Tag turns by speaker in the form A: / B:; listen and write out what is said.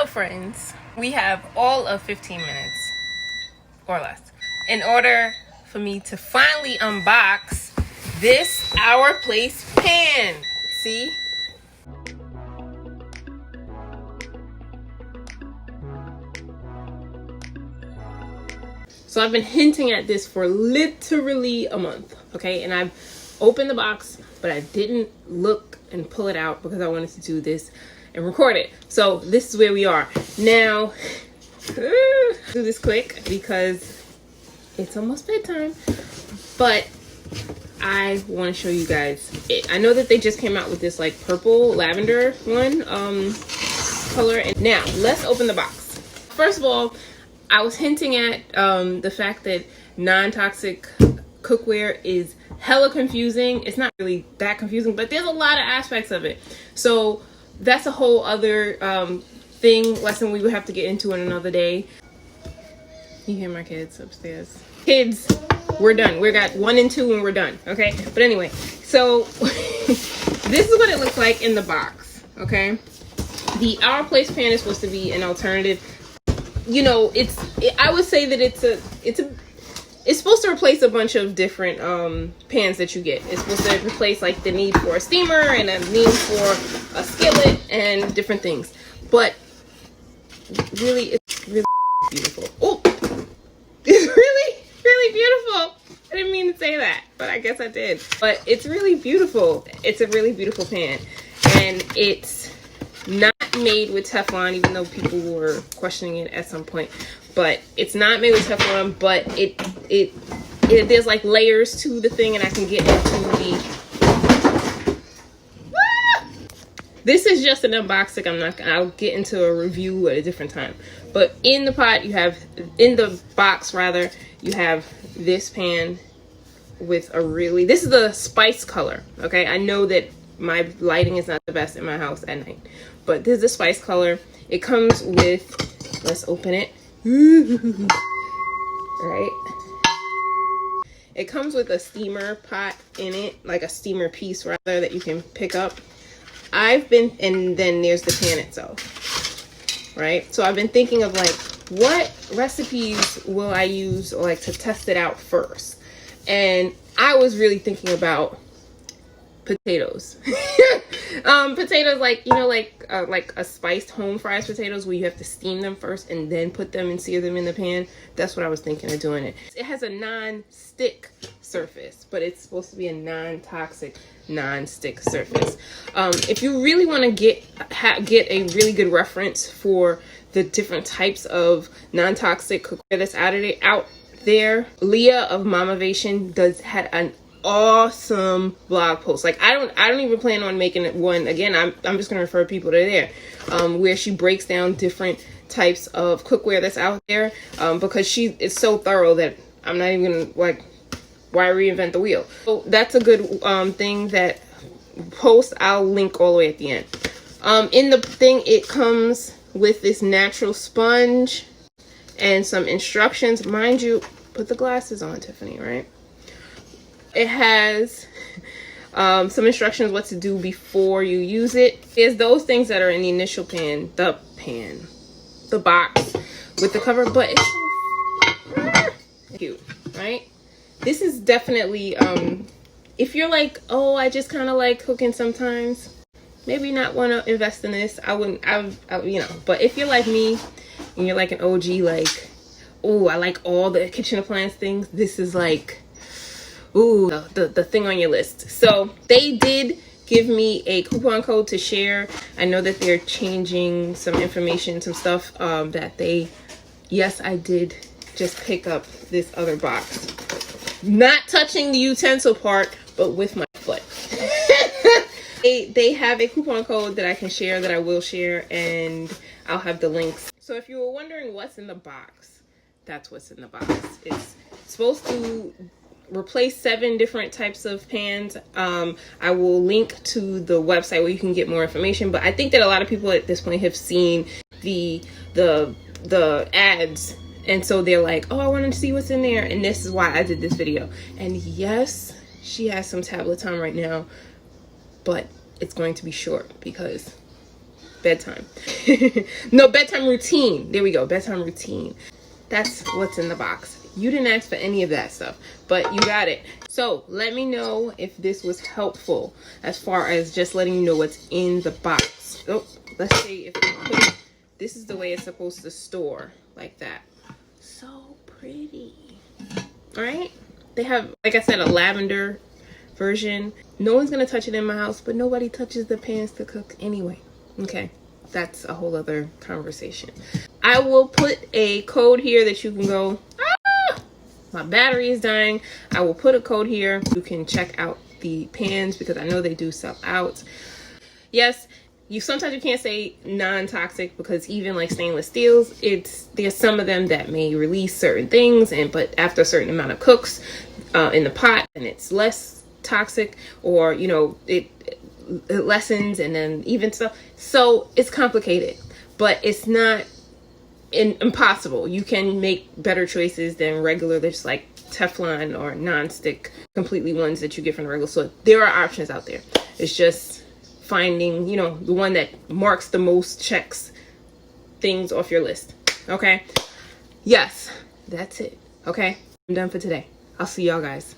A: friends, we have all of 15 minutes or less in order for me to finally unbox this Our Place pan. See? So I've been hinting at this for literally a month, okay? And I've opened the box, but I didn't look and pull it out because I wanted to do this and record it. So this is where we are. Now, do this quick because it's almost bedtime, but I want to show you guys it. I know that they just came out with this like purple lavender one color. And now let's open the box. First of all, I was hinting at the fact that non-toxic cookware is hella confusing. It's not really that confusing, but there's a lot of aspects of it. So that's a whole other lesson we would have to get into in another day. You hear my kids upstairs. Kids, we're done. We got 1 and 2 and we're done, okay? But anyway, so this is what it looks like in the box, okay? The Our Place pan is supposed to be an alternative. You know, I would say that it's supposed to replace a bunch of different pans that you get. It's supposed to replace like the need for a steamer and a need for a skillet and different things. But really, it's really beautiful. Oh, it's really beautiful. I didn't mean to say that, but I guess I did. But it's really beautiful. It's a really beautiful pan, and it's not made with Teflon, even though people were questioning it at some point. But it's not made with Teflon, but it there's like layers to the thing, and I can get into the This is just an unboxing. I'll get into a review at a different time. But in the box you have this pan with this is the spice color, okay? I know that my lighting is not the best in my house at night, but this is the spice color. It comes with, let's open it. Right? It comes with a steamer pot in it, like a steamer piece rather, that you can pick up. And then there's the pan itself, right? So I've been thinking of like, what recipes will I use like to test it out first? And I was really thinking about potatoes. Potatoes, like, you know, like a spiced home fries potatoes where you have to steam them first and then put them and sear them in the pan. That's what I was thinking of doing it. It has a non-stick surface, but it's supposed to be a non-toxic non-stick surface. If you really want to get a really good reference for the different types of non-toxic cookware that's out there, Leah of Mamavation had an awesome blog post. Like, I don't even plan on making it one again. I'm just gonna refer people to there, where she breaks down different types of cookware that's out there, because it's so thorough that I'm not even gonna, like, why reinvent the wheel? So that's a good thing. That post I'll link all the way at the end. In the thing, it comes with this natural sponge and some instructions. Mind you, put the glasses on, Tiffany, right? It has some instructions what to do before you use it. There's those things that are in the initial pan, the box with the cover, but it's cute, right? This is definitely, if you're like, oh, I just kind of like cooking sometimes, maybe not want to invest in this. I wouldn't, you know, but if you're like me and you're like an OG, like, oh, I like all the kitchen appliance things, this is like, ooh, the thing on your list. So they did give me a coupon code to share. I know that they're changing some information, some stuff yes, I did just pick up this other box. Not touching the utensil part, but with my foot. They have a coupon code that I can share, that I will share, and I'll have the links. So if you were wondering what's in the box, that's what's in the box. It's supposed to replace 7 different types of pans. I will link to the website where you can get more information, but I think that a lot of people at this point have seen the ads, and so they're like, oh, I wanted to see what's in there, and this is why I did this video. And yes, she has some tablet time right now, but it's going to be short because bedtime. No, bedtime routine. There we go. Bedtime routine. That's what's in the box. You didn't ask for any of that stuff, but you got it. So let me know if this was helpful as far as just letting you know what's in the box. Oh, let's see if we put it. This is the way it's supposed to store, like that. So pretty. All right. They have, like I said, a lavender version. No one's gonna touch it in my house, but nobody touches the pans to cook anyway. Okay, that's a whole other conversation. I will put a code here that you can go, my battery is dying. I will put a code here. You can check out the pans because I know they do sell out. Yes, sometimes you can't say non-toxic because even like stainless steels, there's some of them that may release certain things, but after a certain amount of cooks in the pot, and it's less toxic, or it lessens, and then even stuff. So it's complicated, but it's not impossible. You can make better choices than regular. There's like Teflon or non-stick completely ones that you get from the regular store. There are options out there. It's just finding, the one that marks the most checks things off your list. Okay. Yes, that's it. Okay. I'm done for today. I'll see y'all guys.